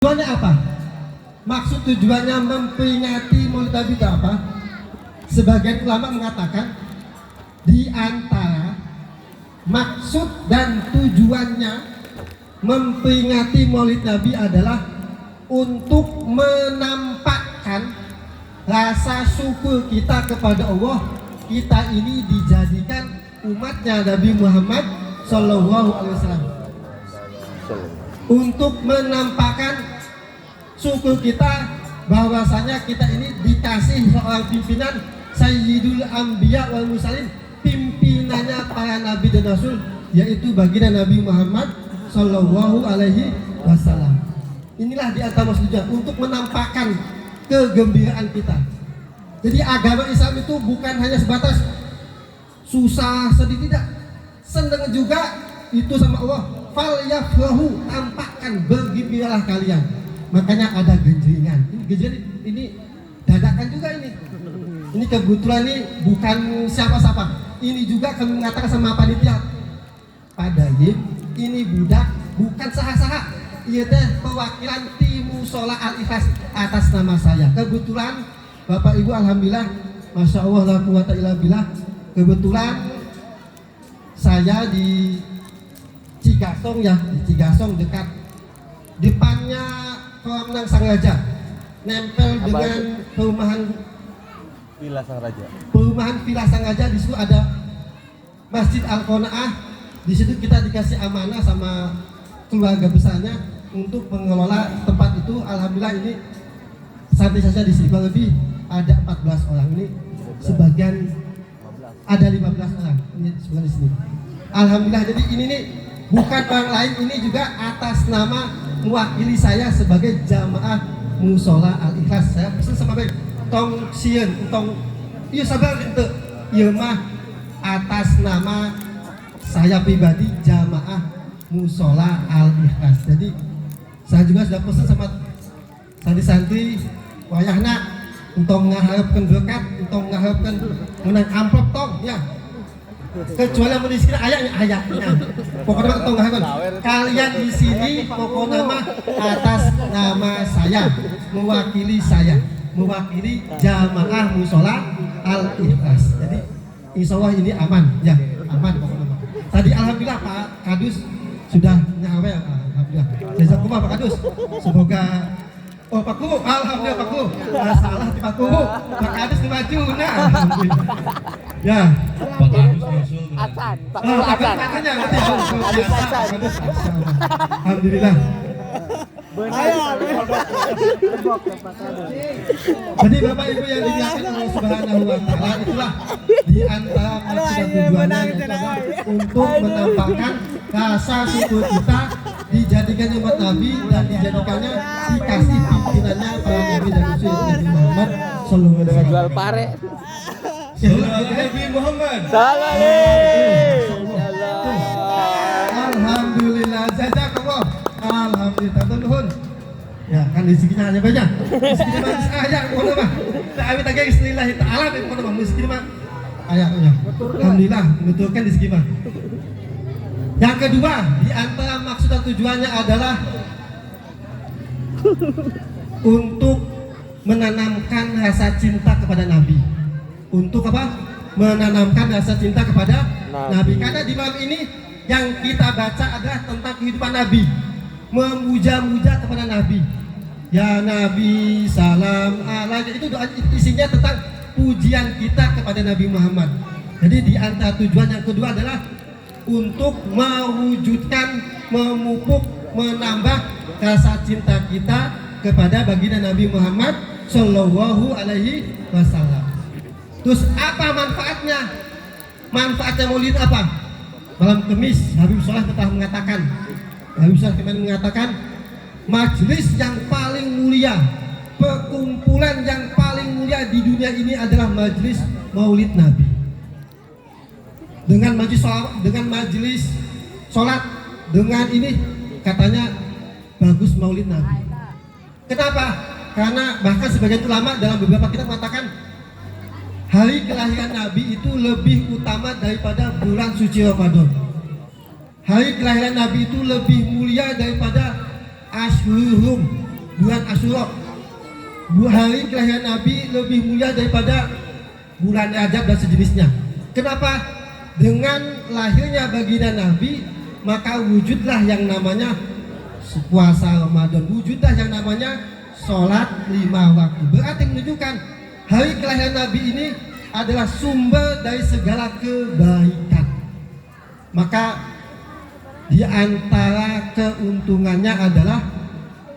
Tujuannya apa? Maksud tujuannya memperingati Maulid Nabi itu apa? Sebagian ulama mengatakan di antara maksud dan tujuannya memperingati Maulid Nabi adalah untuk menampakkan rasa syukur kita kepada Allah. Kita ini dijadikan umatnya Nabi Muhammad Sallallahu Alaihi Wasallam, untuk menampakkan syukur kita bahwasanya kita ini dikasih seorang pimpinan Sayyidul Anbiya wal Mursalin, pimpinannya para nabi dan rasul, yaitu baginda Nabi Muhammad Sallallahu Alaihi Wasallam. Inilah di antara maksudnya untuk menampakkan kegembiraan kita. Jadi agama Islam itu bukan hanya sebatas susah sedih, tidak, senang juga itu sama Allah. Fal yafrahu, tampakkan, bergembiralah kalian. Makanya ada genjringan. Ini genjringan ini dadakan juga ini. Ini kebetulan ini bukan siapa-siapa. Ini juga kami mengatakan sama panitia. Pak Dayib, ini budak bukan saha-saha. Ia teh perwakilan tim Musola Al-Ikhlas atas nama saya. Kebetulan Bapak Ibu, alhamdulillah, masya Allah la quwata illa billah. Kebetulan saya di Cigasong ya, di Cigasong dekat depannya Kolam Renang Sang Raja, nempel dengan perumahan Villa Sang Raja. Perumahan Villa Sang Raja. Di situ ada Masjid Al-Qanaah. Di situ kita dikasih amanah sama keluarga besarnya untuk mengelola tempat itu. Alhamdulillah ini sampai saja di sini kurang lebih ada 14 orang, ini sebagian ada 15 orang ini sebagian di sini. Alhamdulillah, jadi ini nih bukan orang lain, ini juga atas nama mewakili saya sebagai jamaah Musola Al-Ikhlas. Saya pesan sama baik tong sieun tong ieu sabar ente ieu mah atas nama saya pribadi jamaah Musola Al-Ikhlas. Jadi saya juga sudah pesan sama santri-santri wayahna untuk ngaharapkan berkat, untuk ngaharapkan menang amplop tong ya. Kecuali yang miskin ayahnya. Pokoknya tong ngaharapkan kalian di sini pokoknya mah atas nama saya, mewakili saya, mewakili jamaah Musola Al-Ikhlas. Jadi insya Allah ini aman ya, aman pokoknya. Tadi alhamdulillah Pak Kadus sudah nyawe, alhamdulillah. Jazakumullah Pak Kadus. Semoga Pak Kubu, alhamdulillah Pak Kubu. Salah di Pak Kubu, Pak Kadus di maju, nah. Ya. Pak Kadus Rasul. Asan, Pak Oh, Pak Asan. Kadus nanti alhamdulillah. Jadi Bapak Ibu yang dimuliakan Allah Subhanahu wa taala, itulah di antara maksud dan tujuannya adalah untuk menampakkan rasa syukur kita dijadikannya umat Nabi dan dijadikannya dikasih pimpinannya para nabi dan rasul Nabi Muhammad sallallahu alaihi wasallam. Jual pare. Nabi Muhammad. Alhamdulillah, jazakallah. Alhamdulillah, nuhun. Ya kan rezekinya hanya banyak. Rezeki mah ayah kono mah. Tak amit lagi bismillah taala di kono mah rezeki mah ayahnya. Alhamdulillah, betulkan rezeki mah. Yang kedua, di antara maksud dan tujuannya adalah untuk menanamkan rasa cinta kepada Nabi. Untuk apa? Menanamkan rasa cinta kepada Nabi. Karena di malam ini yang kita baca adalah tentang kehidupan Nabi, memuja-muja kepada Nabi. Ya Nabi salam alaihi, itu doa isinya tentang pujian kita kepada Nabi Muhammad. Jadi di antara tujuan yang kedua adalah untuk mewujudkan, memupuk, menambah rasa cinta kita kepada baginda Nabi Muhammad Sallallahu Alaihi Wasallam. Terus apa manfaatnya? Manfaatnya Maulid apa? Malam Kemis Habib Soleh telah mengatakan, Habib Soleh kemarin mengatakan, majelis yang paling mulia, perkumpulan yang paling mulia di dunia ini adalah majelis Maulid Nabi. Dengan majelis sholat, dengan ini katanya bagus Maulid Nabi. Kenapa? Karena bahkan sebagian ulama dalam beberapa kitab mengatakan hari kelahiran Nabi itu lebih utama daripada bulan suci Ramadan. Hari kelahiran Nabi itu lebih mulia daripada Ashhurum, bulan Asyura. Hari kelahiran Nabi lebih mulia daripada bulan Rajab dan sejenisnya. Kenapa? Dengan lahirnya baginda Nabi, maka wujudlah yang namanya puasa Ramadan, wujudlah yang namanya sholat 5 waktu. Berarti menunjukkan hari kelahiran Nabi ini adalah sumber dari segala kebaikan. Maka di antara keuntungannya adalah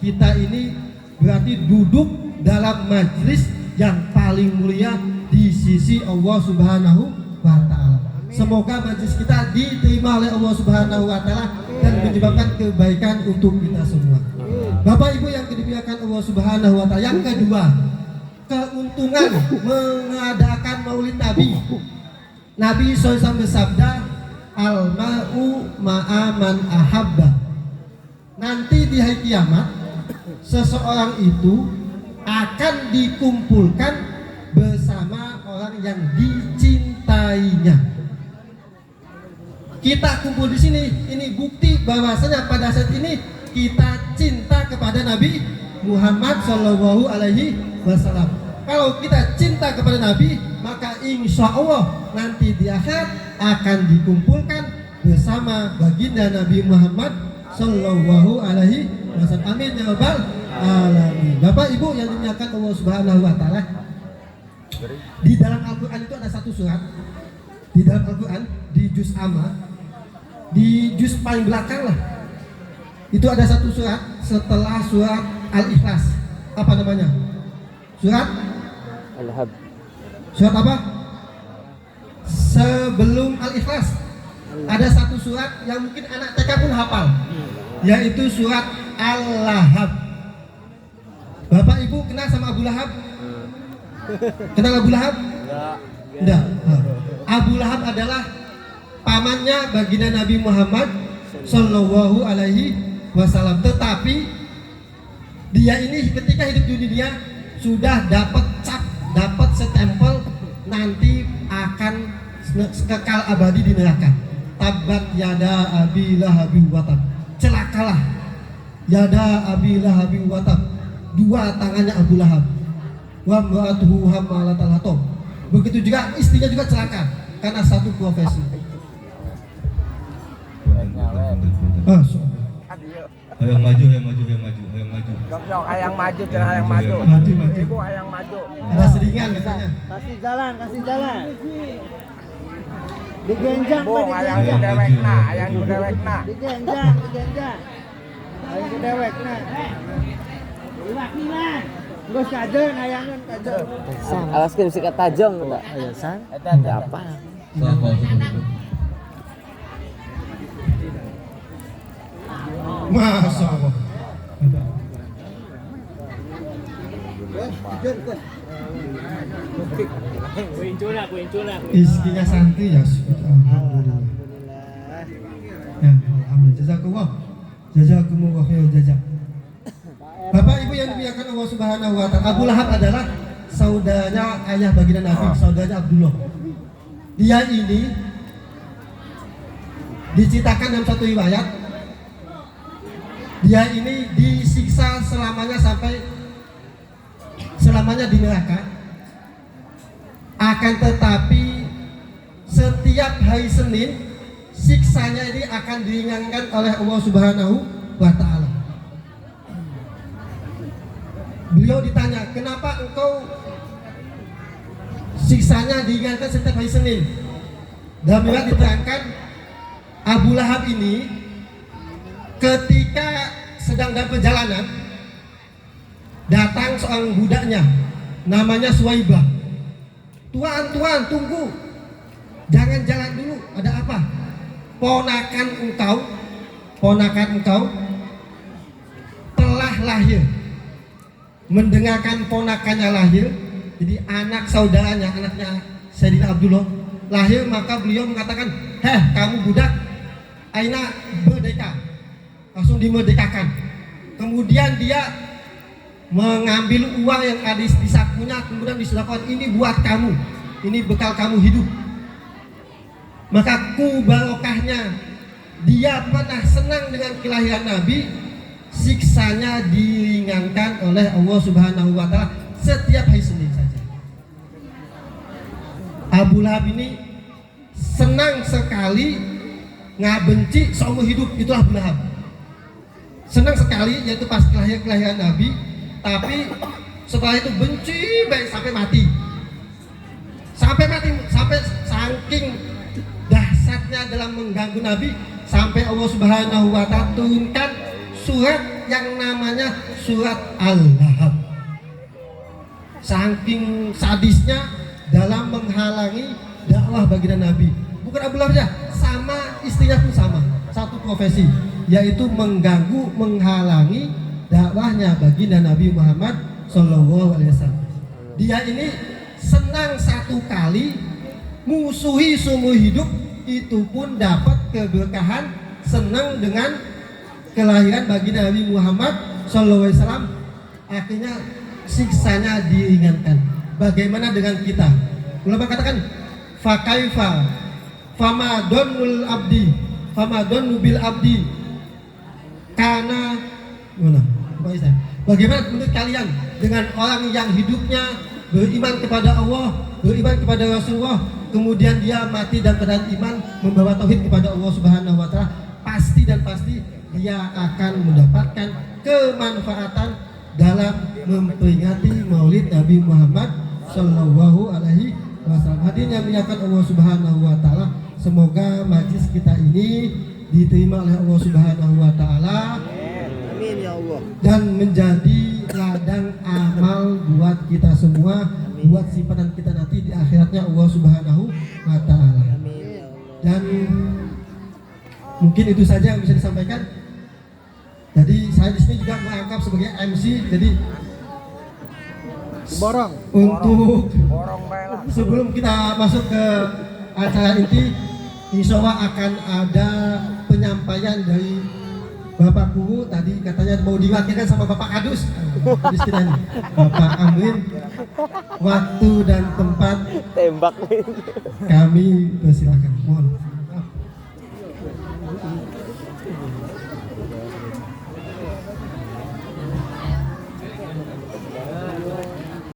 kita ini berarti duduk dalam majelis yang paling mulia di sisi Allah Subhanahu wa Ta'ala. Semoga majelis kita diterima oleh Allah Subhanahu wa Ta'ala dan menyebabkan kebaikan untuk kita semua. Bapak Ibu yang dimuliakan Allah Subhanahu wa Ta'ala, yang kedua, keuntungan mengadakan Maulid Nabi. Nabi SAW bersabda, al-ma'u ma'aman ahabba. Nanti di hari kiamat, seseorang itu akan dikumpulkan bersama orang yang dicintainya. Kita kumpul di sini, ini bukti bahwasanya pada saat ini kita cinta kepada Nabi Muhammad Shallallahu Alaihi Wasallam. Kalau kita cinta kepada Nabi, maka insya Allah nanti di akhirat akan dikumpulkan bersama baginda Nabi Muhammad Shallallahu Alaihi Wasallam. Amin ya rabbal alamin. Bapak Ibu yang dimuliakan Allah Subhanahu Wa Taala, di dalam Al-Quran itu ada satu surat. Di dalam Al-Quran, di juz amma, di juz paling belakang lah, itu ada satu surat setelah surat Al-Ikhlas. Apa namanya? Surat Al-Hab. Surat apa? Sebelum Al-Ikhlas ada satu surat yang mungkin anak TK pun hafal, yaitu surat Al-Lahab. Bapak Ibu kenal sama Abu Lahab? Kenal Abu Lahab? Enggak. Abu Lahab adalah pamannya baginda Nabi Muhammad Shallallahu Alaihi Wasallam. Tetapi dia ini ketika hidup di dunia sudah dapat cap, dapat stempel nanti akan kekal abadi di neraka. Tabat yada abi lahabi watab. Celakalah yada abi lahabi watab. Dua tangannya Abu Lahab. Wa mra'atuhu hammalatal hatab. Begitu juga istrinya juga celaka karena satu profesi. Hayang maju, hayang maju, hayang maju, hayang maju. Yok, hayang maju, jangan hayang maju. Maju. Ibu hayang maju. Ada seringan katanya. Kasih jalan, kasih jalan. Digenjang, Bu, Pak, hayang digenjang. dewek nah, hayang dewek nah. Digenjang, digenjang. Ayo ke dewek nah. Iwak nih man. Gue kajen, hayangan kajen. Alas kan sikat tajam enggak? Ayo san. Ada apa? Sabar, sabar. Masya Allah. Istrinya santri ya sudah. Alhamdulillah. Ya, alhamdulillah. Jazakumullah. Jazakumullah khair jazak. Bapak Ibu yang dimuliakan Allah Subhanahu wa Ta'ala, Abu Lahab adalah saudaranya ayah baginda Nabi, saudaranya Abdullah. Dia ini diceritakan dalam satu riwayat, dia ini disiksa selamanya di neraka. Akan tetapi setiap hari Senin siksanya ini akan diringankan oleh Allah Subhanahu wa Ta'ala. Beliau ditanya, kenapa engkau siksanya diringankan setiap hari Senin? Dalam riwayat diterangkan, Abu Lahab ini ketika sedang dalam perjalanan, datang seorang budaknya namanya Suwaibah. Tuan, tunggu, jangan jalan dulu, ada apa? Ponakan engkau telah lahir. Mendengarkan ponakannya lahir, jadi anak saudaranya, anaknya Sayyidina Abdullah lahir, maka beliau mengatakan, heh kamu budak, aina merdeka, langsung dimerdekakan. Kemudian dia mengambil uang yang ada di sakunya, kemudian disedekahkan, ini buat kamu, ini bekal kamu hidup. Maka ku barokahnya dia pernah senang dengan kelahiran Nabi, siksanya diringankan oleh Allah Subhanahu wa taala setiap hari Senin saja. Abu Lahab ini senang sekali ngabenci seumur hidup, itulah Abu Lahab. Senang sekali yaitu pas kelahiran Nabi, tapi setelah itu benci baik sampai mati. Sampai saking dahsyatnya dalam mengganggu Nabi, sampai Allah Subhanahu wa taala turunkan surat yang namanya surat Al-Lahab. Saking sadisnya dalam menghalangi dakwah baginda Nabi. Bukan Abu Lahab saja, sama istrinya pun sama, satu profesi, yaitu mengganggu, menghalangi dakwahnya baginda Nabi Muhammad SAW. Dia ini senang satu kali musuhi seumur hidup, itu pun dapat keberkahan, senang dengan kelahiran baginda Nabi Muhammad SAW. Akhirnya siksanya diringankan. Bagaimana dengan kita? Ulama katakan fakaifa famadonul abdi famadonu bil abdi karena bagaimana menurut kalian dengan orang yang hidupnya beriman kepada Allah, beriman kepada Rasulullah, kemudian dia mati dan keadaan iman, membawa tauhid kepada Allah Subhanahu wa taala, pasti dan pasti dia akan mendapatkan kemanfaatan dalam memperingati Maulid Nabi Muhammad Shallallahu alaihi wasallam. Hadirin yang dimuliakan Allah Subhanahu wa taala, semoga majlis kita ini diterima oleh Allah Subhanahu wa taala. Amin ya Allah. Dan menjadi ladang amal buat kita semua, buat simpanan kita nanti di akhiratnya Allah Subhanahu wa taala. Dan mungkin itu saja yang bisa disampaikan. Jadi saya di sini juga menganggap sebagai MC, jadi Borong. untuk Borong bae lah. sebelum kita masuk ke acara inti, insya Allah akan ada penyampaian dari Bapak Guru. Tadi katanya mau diwakilkan sama Bapak Kadus di sini, Bapak Amin. Waktu dan tempat Tembak. kami persilakan. Mohon.